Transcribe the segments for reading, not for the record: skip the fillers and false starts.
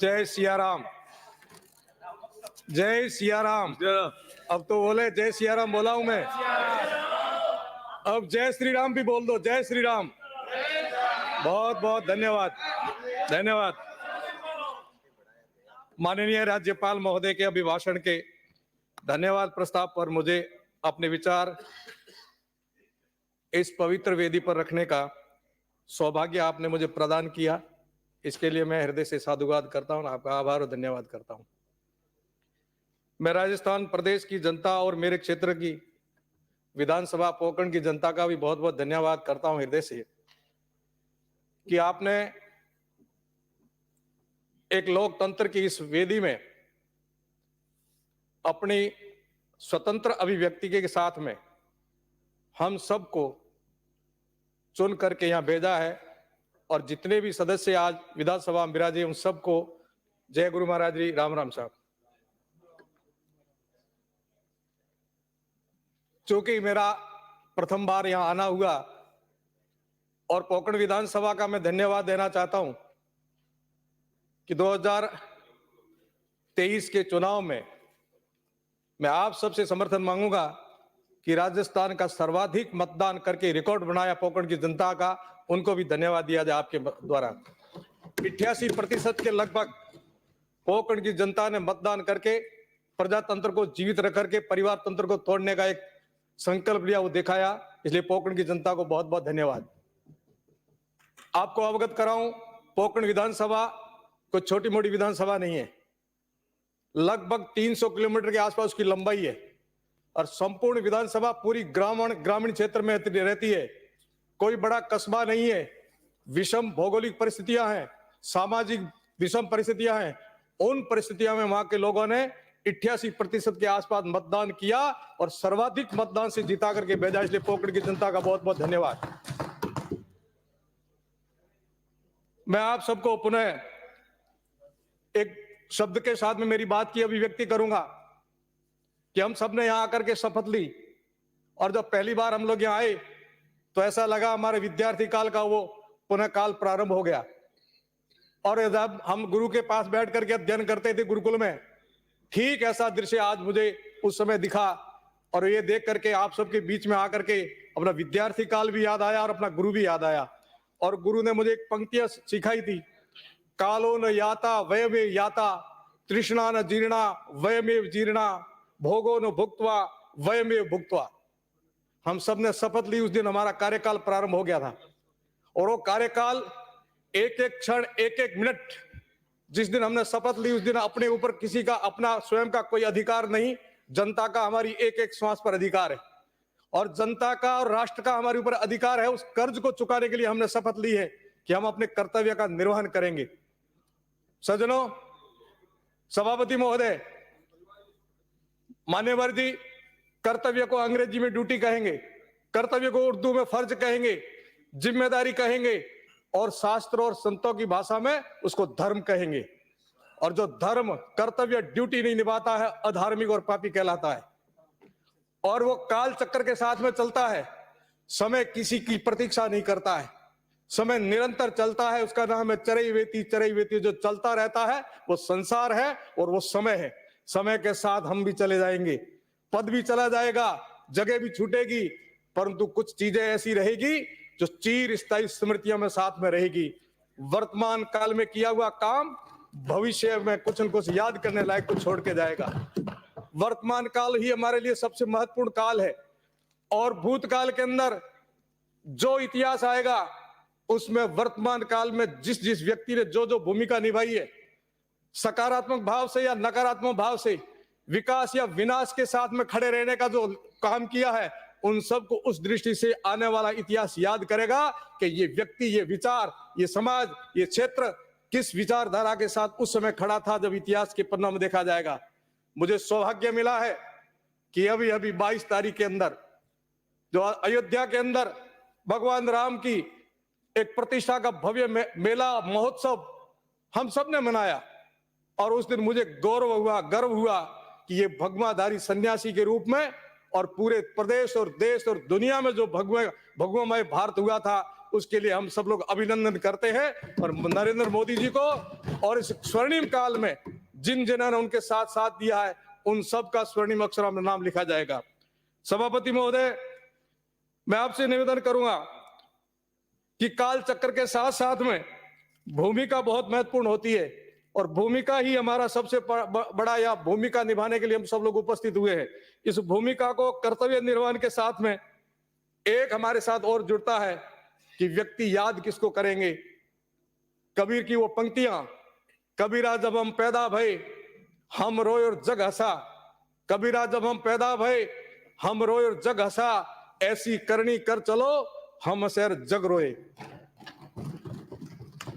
जय सिया राम, जय सिया राम। अब तो बोले जय सिया राम बोला हूं मैं, अब जय श्री राम भी बोल दो। जय श्री राम। बहुत बहुत धन्यवाद, धन्यवाद। माननीय राज्यपाल महोदय के अभिभाषण के धन्यवाद प्रस्ताव पर मुझे अपने विचार इस पवित्र वेदी पर रखने का सौभाग्य आपने मुझे प्रदान किया। इसके लिए मैं हृदय से साधुवाद करता हूं, आपका आभार और धन्यवाद करता हूं। मैं राजस्थान प्रदेश की जनता और मेरे क्षेत्र की विधानसभा पोकरण की जनता का भी बहुत बहुत धन्यवाद करता हूं हृदय से कि आपने एक लोकतंत्र की इस वेदी में अपनी स्वतंत्र अभिव्यक्ति के साथ में हम सबको चुन करके यहां भेजा है और जितने भी सदस्य आज विधानसभा में विराजे उन सबको जय गुरु महाराज जी, राम राम साहब। चूंकि मेरा प्रथम बार यहां आना हुआ और पोकरण विधानसभा का मैं धन्यवाद देना चाहता हूं कि 2023 के चुनाव में मैं आप सबसे समर्थन मांगूंगा कि राजस्थान का सर्वाधिक मतदान करके रिकॉर्ड बनाया पोकरण की जनता का, उनको भी धन्यवाद दिया जाए आपके द्वारा। 88% के लगभग पोकरण की जनता ने मतदान करके प्रजातंत्र को जीवित रख करके परिवार तंत्र को तोड़ने का एक संकल्प लिया, वो दिखाया। इसलिए पोकरण की जनता को बहुत बहुत धन्यवाद। आपको अवगत कराऊं, पोकरण विधानसभा कोई छोटी मोटी विधानसभा नहीं है। लगभग 300 किलोमीटर के आसपास उसकी लंबाई है और संपूर्ण विधानसभा पूरी ग्रामीण क्षेत्र में रहती है। कोई बड़ा कस्बा नहीं है। विषम भौगोलिक परिस्थितियां हैं, सामाजिक विषम परिस्थितियां हैं। उन परिस्थितियों में वहां के लोगों ने 88% के आसपास मतदान किया और सर्वाधिक मतदान से जीता करके भेजा। इसलिए पोकरण की जनता का बहुत बहुत धन्यवाद। मैं आप सबको पुनः एक शब्द के साथ में मेरी बात की अभिव्यक्ति करूंगा कि हम सब ने यहां आकर के शपथ ली और जब पहली बार हम लोग यहां आए तो ऐसा लगा हमारे विद्यार्थी काल का वो पुनः काल प्रारंभ हो गया। और जब हम गुरु के पास बैठ करके अध्ययन करते थे गुरुकुल में, ठीक ऐसा दृश्य आज मुझे उस समय दिखा और ये देख करके आप सबके बीच में आकर के अपना विद्यार्थी काल भी याद आया और अपना गुरु भी याद आया। और गुरु ने मुझे एक पंक्तियां सिखाई थी, कालो न याता वयमेव याता, तृष्णा न जीर्णा वयमेव जीर्णा, भोगो न भुक्त्वा वयमेव भुक्त्वा। हम सब ने शपथ ली, उस दिन हमारा कार्यकाल प्रारंभ हो गया था और वो कार्यकाल एक एक क्षण एक एक मिनट, जिस दिन हमने शपथ ली उस दिन अपने ऊपर किसी का अपना स्वयं का कोई अधिकार नहीं। जनता का हमारी एक एक श्वास पर अधिकार है और जनता का और राष्ट्र का हमारे ऊपर अधिकार है। उस कर्ज को चुकाने के लिए हमने शपथ ली है कि हम अपने कर्तव्य का निर्वहन करेंगे। सज्जनों, सभापति महोदय, मान्यवर जी, कर्तव्य को अंग्रेजी में ड्यूटी कहेंगे, कर्तव्य को उर्दू में फर्ज कहेंगे, जिम्मेदारी कहेंगे और शास्त्रों और संतों की भाषा में उसको धर्म कहेंगे। और जो धर्म कर्तव्य ड्यूटी नहीं निभाता है अधार्मिक और पापी कहलाता है और वो काल चक्कर के साथ में चलता है। समय किसी की प्रतीक्षा नहीं करता है, समय निरंतर चलता है। उसका नाम है चरैवेति। चरैवेति जो चलता रहता है वो संसार है और वो समय है। समय के साथ हम भी चले जाएंगे, पद भी चला जाएगा, जगह भी छूटेगी, परंतु कुछ चीजें ऐसी रहेगी जो चिर स्थायी स्मृतियों में साथ में रहेगी। वर्तमान काल में किया हुआ काम भविष्य में कुछ न कुछ याद करने लायक कुछ छोड़ के जाएगा। वर्तमान काल ही हमारे लिए सबसे महत्वपूर्ण काल है और भूतकाल के अंदर जो इतिहास आएगा उसमें वर्तमान काल में जिस जिस व्यक्ति ने जो जो भूमिका निभाई है, सकारात्मक भाव से या नकारात्मक भाव से, विकास या विनाश के साथ में खड़े रहने का जो काम किया है, उन सबको उस दृष्टि से आने वाला इतिहास याद करेगा कि ये व्यक्ति, ये विचार, ये समाज, ये क्षेत्र किस विचारधारा के साथ उस समय खड़ा था जब इतिहास के पन्नों में देखा जाएगा। मुझे सौभाग्य मिला है कि अभी अभी 22 तारीख के अंदर जो अयोध्या के अंदर भगवान राम की एक प्रतिष्ठा का भव्य मेला महोत्सव हम सब ने मनाया और उस दिन मुझे गौरव हुआ, गर्व हुआ कि ये भगवाधारी सन्यासी के रूप में और पूरे प्रदेश और देश और दुनिया में जो भगवामय भारत हुआ था उसके लिए हम सब लोग अभिनंदन करते हैं। और नरेंद्र मोदी जी को और इस स्वर्णिम काल में जिन जिन्होंने उनके साथ साथ दिया है, उन सब का स्वर्णिम अक्षरों में नाम लिखा जाएगा। सभापति महोदय, मैं आपसे निवेदन करूंगा कि काल चक्र के साथ साथ में भूमिका बहुत महत्वपूर्ण होती है, और भूमिका ही हमारा सबसे बड़ा, या भूमिका निभाने के लिए हम सब लोग उपस्थित हुए हैं। इस भूमिका को कर्तव्य निर्वहन के साथ में एक हमारे साथ और जुड़ता है कि व्यक्ति याद किसको करेंगे। कबीर की वो पंक्तियां, कबीरा जब हम पैदा भये हम रोए और जग हंसा, कबीरा जब हम पैदा भये हम रोए और जग हंसा, ऐसी करनी कर चलो हम हंसे और जग रोए,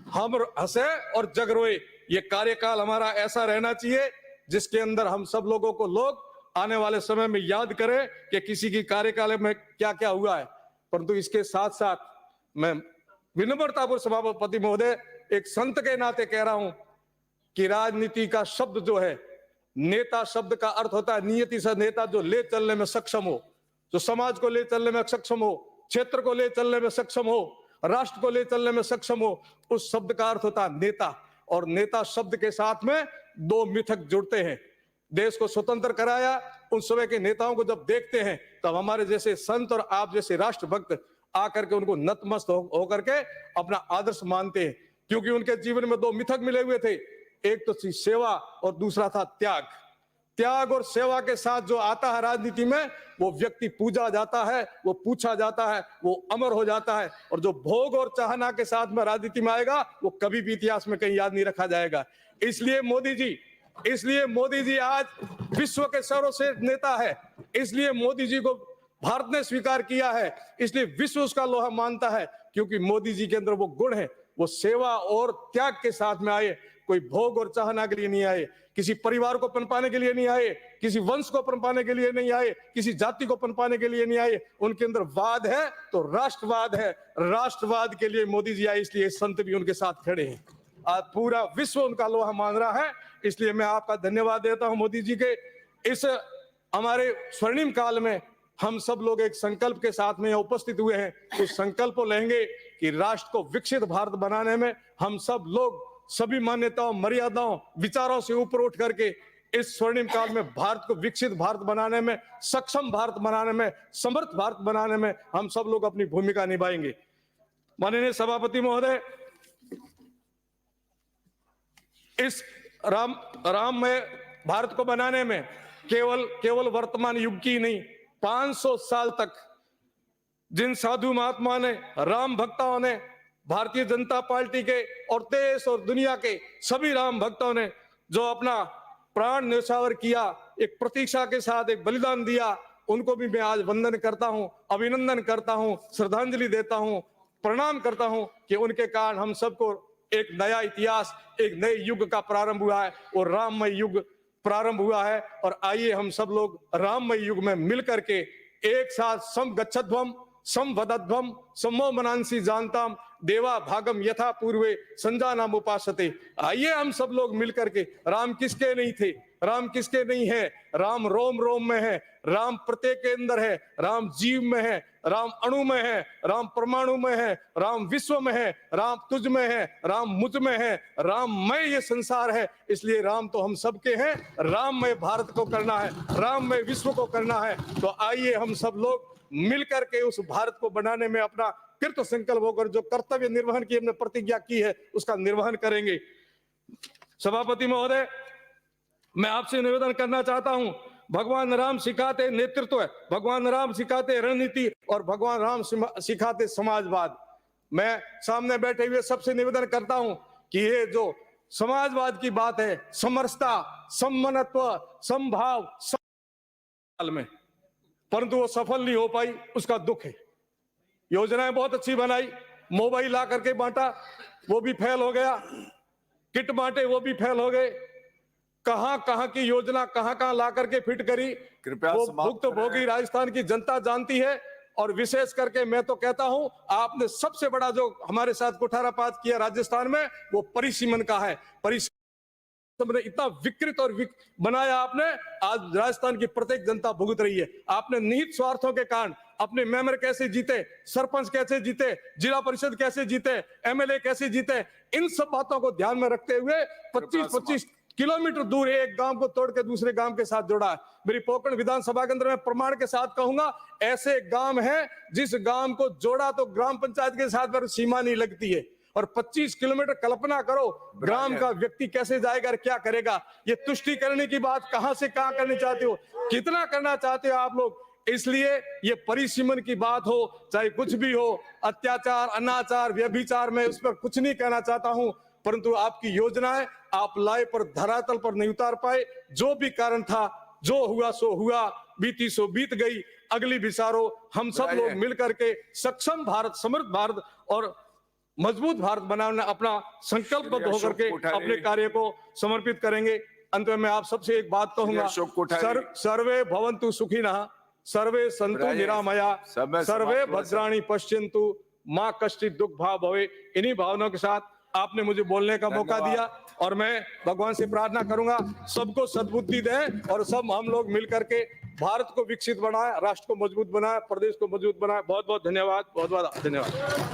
हम हंसे और जग रोए। ये कार्यकाल हमारा ऐसा रहना चाहिए जिसके अंदर हम सब लोगों को लोग आने वाले समय में याद करें कि किसी की कार्यकाल में क्या क्या हुआ है। परंतु इसके साथ साथ मैं विनम्रतापूर्वक सभापति महोदय एक संत के नाते कह रहा हूं कि राजनीति का शब्द जो है, नेता शब्द का अर्थ होता है नियति से नेता, जो ले चलने में सक्षम हो, जो समाज को ले चलने में सक्षम हो, क्षेत्र को ले चलने में सक्षम हो, राष्ट्र को ले चलने में सक्षम हो, उस शब्द का अर्थ होता है नेता। और नेता शब्द के साथ में दो मिथक जुड़ते हैं। देश को स्वतंत्र कराया, उन समय के नेताओं को जब देखते हैं तब हमारे जैसे संत और आप जैसे राष्ट्रभक्त आकर के उनको नतमस्त होकर के अपना आदर्श मानते हैं, क्योंकि उनके जीवन में दो मिथक मिले हुए थे। एक तो थी सेवा और दूसरा था त्याग। त्याग और सेवा के साथ जो आता है राजनीति में, वो व्यक्ति पूजा जाता है, वो पूछा जाता है, वो अमर हो जाता है। और जो भोग और चाहना के साथ में राजनीति में आएगा, वो कभी भी इतिहास में कहीं याद नहीं रखा जाएगा। इसलिए मोदी जी आज विश्व के सर्वश्रेष्ठ नेता है। इसलिए मोदी जी को भारत ने स्वीकार किया है, इसलिए विश्व उसका लोहा मानता है, क्योंकि मोदी जी के अंदर वो गुण है। वो सेवा और त्याग के साथ में आए, कोई भोग और चाहना के लिए नहीं आए, किसी परिवार को पनपाने के लिए नहीं आए, किसी वंश को पनपाने के लिए नहीं आए, किसी जाति को पनपाने के लिए नहीं आए। उनके अंदर वाद है तो राष्ट्रवाद है, राष्ट्रवाद के लिए मोदी जी आए, इसलिए संत भी उनके साथ खड़े हैं। आज पूरा विश्व उनका लोहा मान रहा है, इसलिए मैं आपका धन्यवाद देता हूं मोदी जी के। इस हमारे स्वर्णिम काल में हम सब लोग एक संकल्प के साथ में उपस्थित हुए हैं। उस संकल्प को लेंगे कि राष्ट्र को विकसित भारत बनाने में हम सब लोग सभी मान्यताओं, मर्यादाओं, विचारों से ऊपर उठ करके इस स्वर्णिम काल में भारत को विकसित भारत बनाने में, सक्षम भारत बनाने में, समर्थ भारत बनाने में हम सब लोग अपनी भूमिका निभाएंगे। माननीय सभापति महोदय, इस राममय भारत को बनाने में केवल वर्तमान युग की नहीं, 500 साल तक जिन साधु महात्मा ने, राम भक्तों ने, भारतीय जनता पार्टी के और देश और दुनिया के सभी राम भक्तों ने जो अपना प्राण न्यौछावर किया, एक प्रतीक्षा के साथ एक बलिदान दिया, उनको भी मैं आज वंदन करता हूं, अभिनंदन करता हूं, श्रद्धांजलि देता हूं, प्रणाम करता हूं कि उनके कारण हम सबको एक नया इतिहास, एक नए युग का प्रारंभ हुआ है और राममय युग प्रारंभ हुआ है। और आइए हम सब लोग राममय युग में मिल करके एक साथ सम गच्छध्वम सम वदध्वम समो मनांसी जानताम देवा भागम यथा पूर्वे संजानाम उपासते। आइए हम सब लोग मिलकर के, राम किसके नहीं थे, राम किसके नहीं है, राम रोम रोम में है, राम प्रत्येक के अंदर है, राम जीव में है, राम अणु में है, राम परमाणु में है, राम विश्व में है, राम तुझ में है, राम मुझ में है, राममय ये संसार है। इसलिए राम तो हम सबके हैं, राममय भारत को करना है, राममय विश्व को करना है। तो आइए हम सब लोग मिलकर के उस भारत को बनाने में अपना कृत संकल्प होकर जो कर्तव्य निर्वहन की हमने प्रतिज्ञा की है उसका निर्वहन करेंगे। सभापति महोदय, मैं आपसे निवेदन करना चाहता हूं, भगवान राम सिखाते नेतृत्व है, भगवान राम सिखाते रणनीति और भगवान राम सिखाते समाजवाद। मैं सामने बैठे हुए सबसे निवेदन करता हूं कि ये जो समाजवाद की बात है, समरसता, सम्मनत्व, समभाव में, परंतु वो सफल नहीं हो पाई, उसका दुख है। योजनाएं बहुत अच्छी बनाई, मोबाइल ला करके बांटा, वो भी फेल हो गया, किट बांटे, वो भी फेल हो गए। कहां की योजना कहां ला करके फिट करी, कृपया वो भुक्तभोगी राजस्थान की जनता जानती है। और विशेष करके मैं तो कहता हूं, आपने सबसे बड़ा जो हमारे साथ कुठारापात किया राजस्थान में, वो परिसीमन का है। परिसीमन इतना विकृत और बनाया आपने, आज राजस्थान की प्रत्येक जनता भुगत रही है। आपने निहित स्वार्थों के कारण अपने मेंबर कैसे जीते, सरपंच कैसे जीते, जिला परिषद कैसे जीते, एमएलए कैसे जीते, इन सब बातों को ध्यान में रखते हुए 25-25 किलोमीटर दूर एक गांव को तोड़ के दूसरे गांव के साथ जोड़ा है। मेरी पोकरण विधानसभा के अंदर मैं प्रमाण के साथ कहूंगा, ऐसे गांव हैं जिस गांव को जोड़ा तो ग्राम पंचायत के साथ पर सीमा नहीं लगती है, और 25 किलोमीटर कल्पना करो ग्राम का व्यक्ति कैसे जाएगा और क्या करेगा। ये तुष्टि करने की बात कहां से कहां करनी चाहते हो, कितना करना चाहते हो आप लोग। इसलिए ये परिसीमन की बात हो चाहे कुछ भी हो, अत्याचार, अनाचार, व्यभिचार, मैं उस पर कुछ नहीं कहना चाहता हूं, परंतु आपकी योजनाएं आप लाए पर धरातल पर नहीं उतार पाए। जो भी कारण था, जो हुआ सो हुआ, बीती सो बीत गई, अगली विचारो हम सब लोग मिलकर के सक्षम भारत, समृद्ध भारत और मजबूत भारत बनाना अपना संकल्पबद्ध होकर के अपने कार्य को समर्पित करेंगे। अंत में मैं आप सबसे एक बात कहूंगा, सर्वे भवन्तु सुखिनः, सर्वे सन्तु निरामया, सर्वे भद्राणि पश्यन्तु, मां कश्चित् दुःख भाग् भवेत्। इन्हीं भावनाओं के साथ आपने मुझे बोलने का मौका दिया और मैं भगवान से प्रार्थना करूंगा सबको सद्बुद्धि दें और सब हम लोग मिलकर के भारत को विकसित बनाए, राष्ट्र को मजबूत बनाए, प्रदेश को मजबूत बनाए। बहुत बहुत धन्यवाद, बहुत बहुत धन्यवाद।